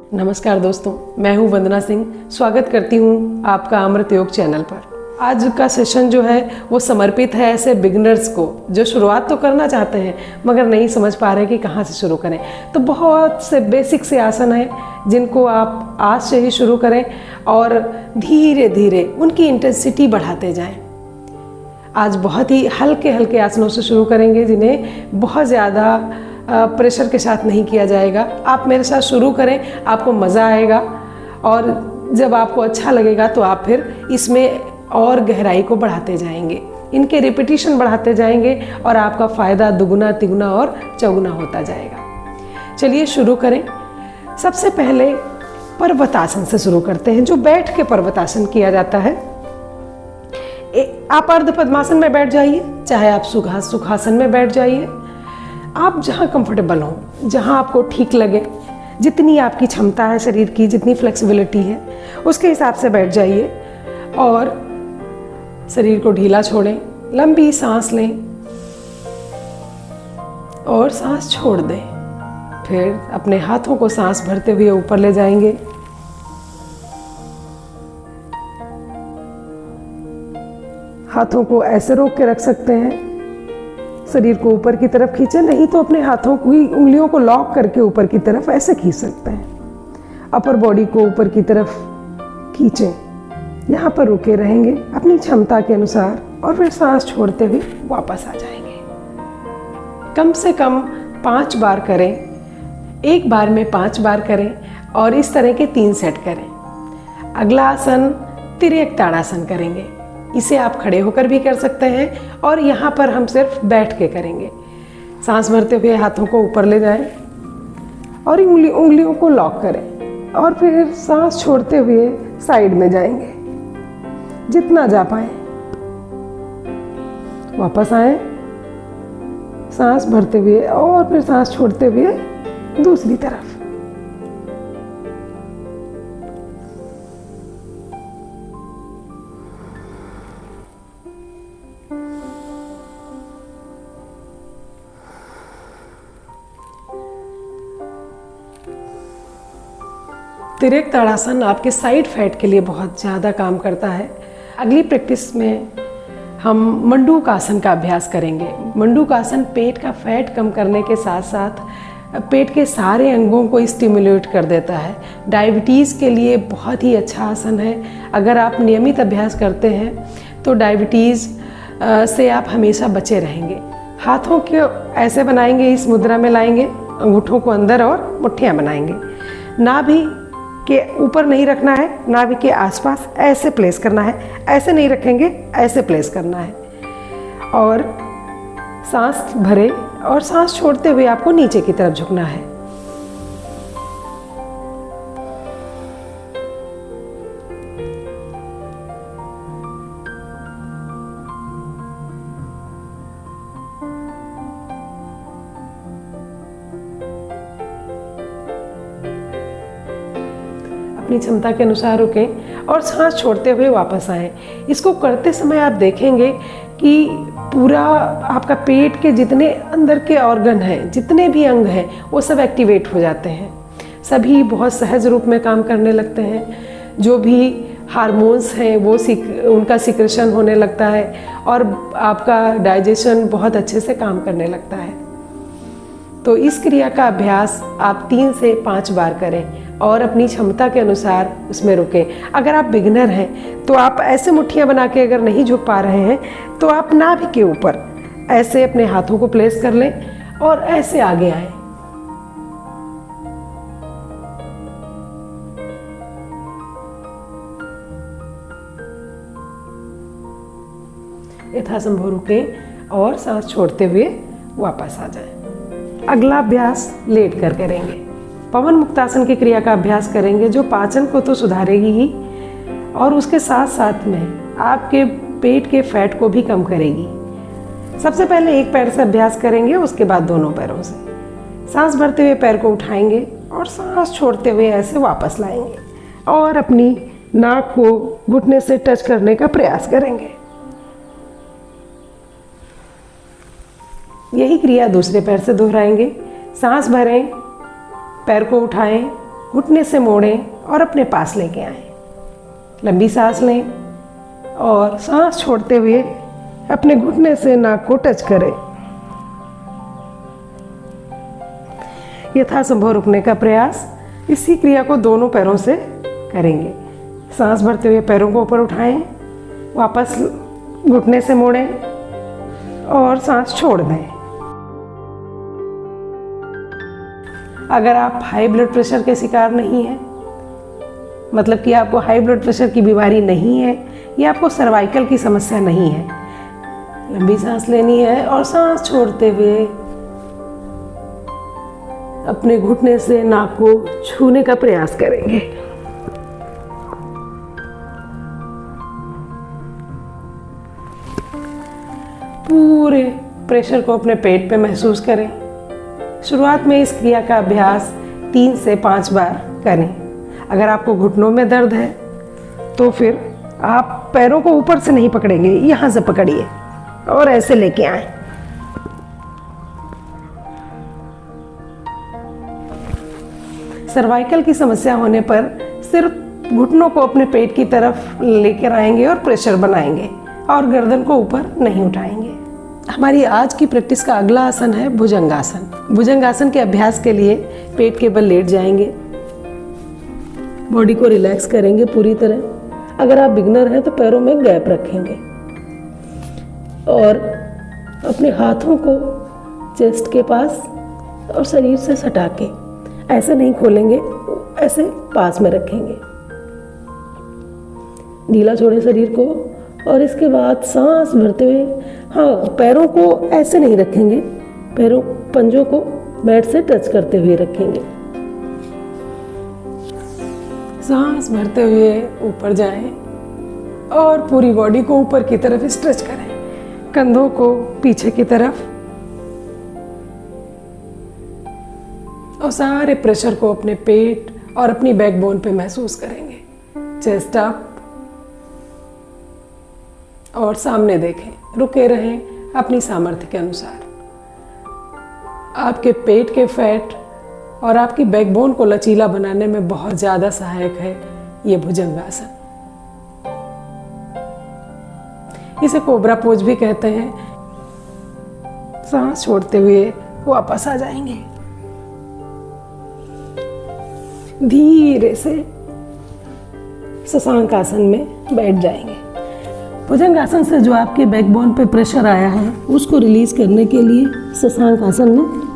नमस्कार दोस्तों, मैं हूं वंदना सिंह। स्वागत करती हूं आपका अमृत योग चैनल पर। आज का सेशन जो है वो समर्पित है ऐसे बिगिनर्स को जो शुरुआत तो करना चाहते हैं मगर नहीं समझ पा रहे कि कहाँ से शुरू करें। तो बहुत से बेसिक से आसन हैं जिनको आप आज से ही शुरू करें और धीरे धीरे उनकी इंटेंसिटी बढ़ाते जाएं। आज बहुत ही हल्के हल्के आसनों से शुरू करेंगे जिन्हें बहुत ज़्यादा प्रेशर के साथ नहीं किया जाएगा। आप मेरे साथ शुरू करें, आपको मज़ा आएगा और जब आपको अच्छा लगेगा तो आप फिर इसमें और गहराई को बढ़ाते जाएंगे, इनके रिपीटिशन बढ़ाते जाएंगे और आपका फ़ायदा दुगुना तिगुना और चौगुना होता जाएगा। चलिए शुरू करें। सबसे पहले पर्वतासन से शुरू करते हैं, जो बैठ के पर्वतासन किया जाता है। आप अर्ध पद्मासन में बैठ जाइए, चाहे आप सुखासन में बैठ जाइए। आप जहाँ कंफर्टेबल हो, जहाँ आपको ठीक लगे, जितनी आपकी क्षमता है शरीर की, जितनी फ्लेक्सिबिलिटी है उसके हिसाब से बैठ जाइए और शरीर को ढीला छोड़ें। लंबी सांस लें और सांस छोड़ दें। फिर अपने हाथों को सांस भरते हुए ऊपर ले जाएंगे। हाथों को ऐसे रोक के रख सकते हैं, शरीर को ऊपर की तरफ खींचें, नहीं तो अपने हाथों की उंगलियों को लॉक करके ऊपर की तरफ ऐसे खींच सकते हैं। अपर बॉडी को ऊपर की तरफ खींचें। यहाँ पर रुके रहेंगे अपनी क्षमता के अनुसार और फिर सांस छोड़ते हुए वापस आ जाएंगे। कम से कम 5 बार करें, एक बार में 5 बार करें और इस तरह के 3 सेट करें। अगला आसन तिर्यक ताड़ासन करेंगे। इसे आप खड़े होकर भी कर सकते हैं और यहाँ पर हम सिर्फ बैठ के करेंगे। सांस भरते हुए हाथों को ऊपर ले जाएं और उंगलियों को लॉक करें और फिर सांस छोड़ते हुए साइड में जाएंगे, जितना जा पाए। वापस आए, सांस भरते हुए और फिर सांस छोड़ते हुए दूसरी तरफ। तिर्यक ताड़ासन आपके साइड फैट के लिए बहुत ज़्यादा काम करता है। अगली प्रैक्टिस में हम मंडूकासन का अभ्यास करेंगे। मंडूकासन पेट का फैट कम करने के साथ साथ पेट के सारे अंगों को स्टिमुलेट कर देता है। डायबिटीज़ के लिए बहुत ही अच्छा आसन है। अगर आप नियमित अभ्यास करते हैं तो डायबिटीज़ से आप हमेशा बचे रहेंगे। हाथों को ऐसे बनाएंगे, इस मुद्रा में लाएंगे, अंगूठों को अंदर और मुट्ठियाँ बनाएंगे। नाभि के ऊपर नहीं रखना है, नाभि के आसपास ऐसे प्लेस करना है। ऐसे नहीं रखेंगे, ऐसे प्लेस करना है और सांस भरे और सांस छोड़ते हुए आपको नीचे की तरफ झुकना है। अपनी क्षमता के अनुसार रुकें और सांस छोड़ते हुए वापस आएं। इसको करते समय आप देखेंगे कि पूरा आपका पेट के जितने अंदर के ऑर्गन हैं, जितने भी अंग हैं, वो सब एक्टिवेट हो जाते हैं। सभी बहुत सहज रूप में काम करने लगते हैं। जो भी हार्मोन्स हैं वो उनका सिक्रेशन होने लगता है और आपका डाइजेशन बहुत अच्छे से काम करने लगता है। तो इस क्रिया का अभ्यास आप 3 से 5 बार करें और अपनी क्षमता के अनुसार उसमें रुकें। अगर आप बिगिनर हैं तो आप ऐसे मुट्ठियाँ बना के अगर नहीं झुक पा रहे हैं तो आप नाभि के ऊपर ऐसे अपने हाथों को प्लेस कर लें और ऐसे आगे आएं। यथासंभव रुकें और सांस छोड़ते हुए वापस आ जाएं। अगला अभ्यास लेट कर करेंगे। पवन मुक्तासन की क्रिया का अभ्यास करेंगे, जो पाचन को तो सुधारेगी ही और उसके साथ साथ में आपके पेट के फैट को भी कम करेगी। सबसे पहले एक पैर से अभ्यास करेंगे, उसके बाद दोनों पैरों से। सांस भरते हुए पैर को उठाएंगे और सांस छोड़ते हुए ऐसे वापस लाएंगे और अपनी नाक को घुटने से टच करने का प्रयास करेंगे। यही क्रिया दूसरे पैर से दोहराएंगे। सांस भरें, पैर को उठाएं घुटने से मोड़ें और अपने पास लेके आएं। लंबी सांस लें और सांस छोड़ते हुए अपने घुटने से नाक को टच करें। यथासंभव रुकने का प्रयास। इसी क्रिया को दोनों पैरों से करेंगे। सांस भरते हुए पैरों को ऊपर उठाएं, वापस घुटने से मोड़ें और सांस छोड़ दें। अगर आप हाई ब्लड प्रेशर के शिकार नहीं हैं, मतलब कि आपको हाई ब्लड प्रेशर की बीमारी नहीं है या आपको सर्वाइकल की समस्या नहीं है, लंबी सांस लेनी है और सांस छोड़ते हुए अपने घुटने से नाक को छूने का प्रयास करेंगे। पूरे प्रेशर को अपने पेट पे महसूस करें। शुरुआत में इस क्रिया का अभ्यास 3 से 5 बार करें। अगर आपको घुटनों में दर्द है तो फिर आप पैरों को ऊपर से नहीं पकड़ेंगे, यहाँ से पकड़िए और ऐसे लेके आए। सर्वाइकल की समस्या होने पर सिर्फ घुटनों को अपने पेट की तरफ लेकर आएंगे और प्रेशर बनाएंगे और गर्दन को ऊपर नहीं उठाएंगे। हमारी आज की प्रैक्टिस का अगला आसन है भुजंगासन। भुजंगासन के अभ्यास के लिए पेट के बल लेट जाएंगे, बॉडी को रिलैक्स करेंगे पूरी तरह। अगर आप बिगनर हैं तो पैरों में गैप रखेंगे और अपने हाथों को चेस्ट के पास और शरीर से सटा के ऐसे नहीं खोलेंगे, ऐसे पास में रखेंगे। ढीला छोड़ें शरीर को और इसके बाद सांस भरते हुए, हाँ, पैरों को ऐसे नहीं रखेंगे, पैरों पंजों को मैट से टच करते हुए रखेंगे। सांस भरते हुए ऊपर जाएं और पूरी बॉडी को ऊपर की तरफ स्ट्रेच करें, कंधों को पीछे की तरफ और सारे प्रेशर को अपने पेट और अपनी बैकबोन पे महसूस करेंगे। चेस्ट अप और सामने देखें, रुके रहें अपनी सामर्थ्य के अनुसार। आपके पेट के फैट और आपकी बैकबोन को लचीला बनाने में बहुत ज़्यादा सहायक है ये भुजंगासन। इसे कोबरा पोज भी कहते हैं। सांस छोड़ते हुए वापस आ जाएंगे, धीरे से शशांक आसन में बैठ जाएंगे। भुजंगासन से जो आपके बैकबोन पे प्रेशर आया है उसको रिलीज करने के लिए शशांक आसन में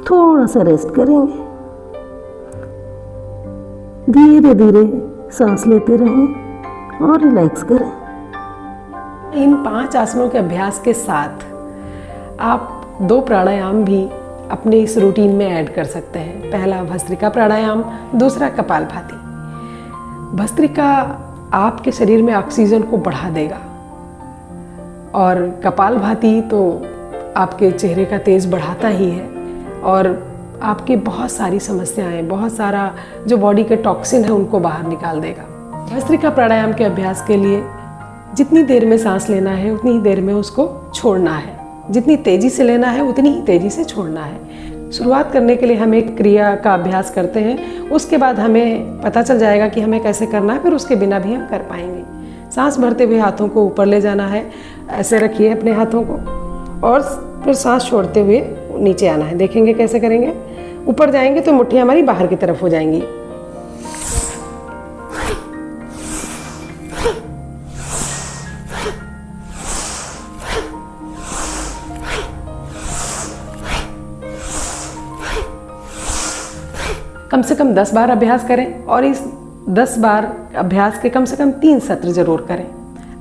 थोड़ा सा रेस्ट करेंगे। धीरे धीरे सांस लेते रहें और रिलैक्स करें। इन 5 आसनों के अभ्यास के साथ आप 2 प्राणायाम भी अपने इस रूटीन में ऐड कर सकते हैं। पहला भस्त्रिका प्राणायाम, दूसरा कपालभाति। भस्त्रिका आपके शरीर में ऑक्सीजन को बढ़ा देगा और कपालभाति तो आपके चेहरे का तेज बढ़ाता ही है और आपकी बहुत सारी समस्याएं, बहुत सारा जो बॉडी के टॉक्सिन है उनको बाहर निकाल देगा। भस्त्रिका प्राणायाम के अभ्यास के लिए जितनी देर में सांस लेना है उतनी ही देर में उसको छोड़ना है, जितनी तेजी से लेना है उतनी ही तेजी से छोड़ना है। शुरुआत करने के लिए हम एक क्रिया का अभ्यास करते हैं, उसके बाद हमें पता चल जाएगा कि हमें कैसे करना है, फिर उसके बिना भी हम कर पाएंगे। सांस भरते हुए हाथों को ऊपर ले जाना है, ऐसे रखिए अपने हाथों को और फिर सांस छोड़ते हुए नीचे आना है। देखेंगे कैसे करेंगे। ऊपर जाएंगे तो मुट्ठियाँ हमारी बाहर की तरफ हो जाएंगी। कम से कम 10 बार अभ्यास करें और इस 10 बार अभ्यास के कम से कम 3 सत्र जरूर करें।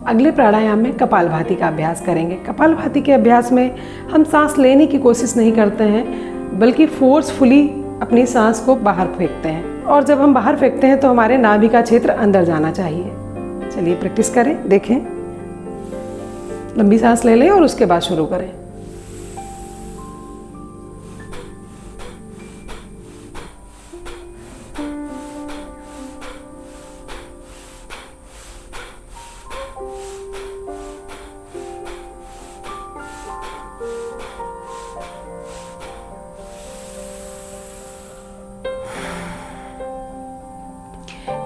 अगले प्राणायाम में कपालभाति का अभ्यास करेंगे। कपालभाति के अभ्यास में हम सांस लेने की कोशिश नहीं करते हैं, बल्कि फोर्सफुली अपनी सांस को बाहर फेंकते हैं और जब हम बाहर फेंकते हैं तो हमारे नाभि का क्षेत्र अंदर जाना चाहिए। चलिए प्रैक्टिस करें, देखें। लंबी सांस ले लें और उसके बाद शुरू करें।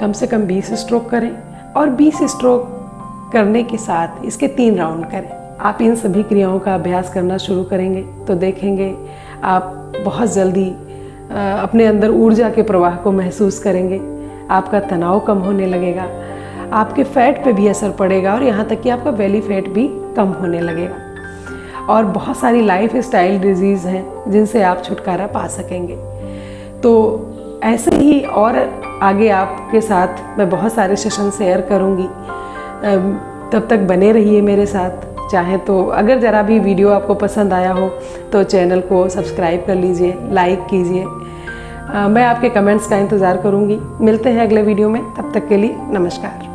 कम से कम 20 स्ट्रोक करें और 20 स्ट्रोक करने के साथ इसके 3 राउंड करें। आप इन सभी क्रियाओं का अभ्यास करना शुरू करेंगे तो देखेंगे आप बहुत जल्दी अपने अंदर ऊर्जा के प्रवाह को महसूस करेंगे। आपका तनाव कम होने लगेगा, आपके फैट पे भी असर पड़ेगा और यहाँ तक कि आपका बेली फैट भी कम होने लगेगा। और बहुत सारी लाइफ स्टाइल डिजीज़ हैं जिनसे आप छुटकारा पा सकेंगे। तो ऐसे ही और आगे आपके साथ मैं बहुत सारे सेशन शेयर करूँगी। तब तक बने रहिए मेरे साथ। चाहे तो अगर ज़रा भी वीडियो आपको पसंद आया हो तो चैनल को सब्सक्राइब कर लीजिए, लाइक कीजिए। मैं आपके कमेंट्स का इंतज़ार करूँगी। मिलते हैं अगले वीडियो में, तब तक के लिए नमस्कार।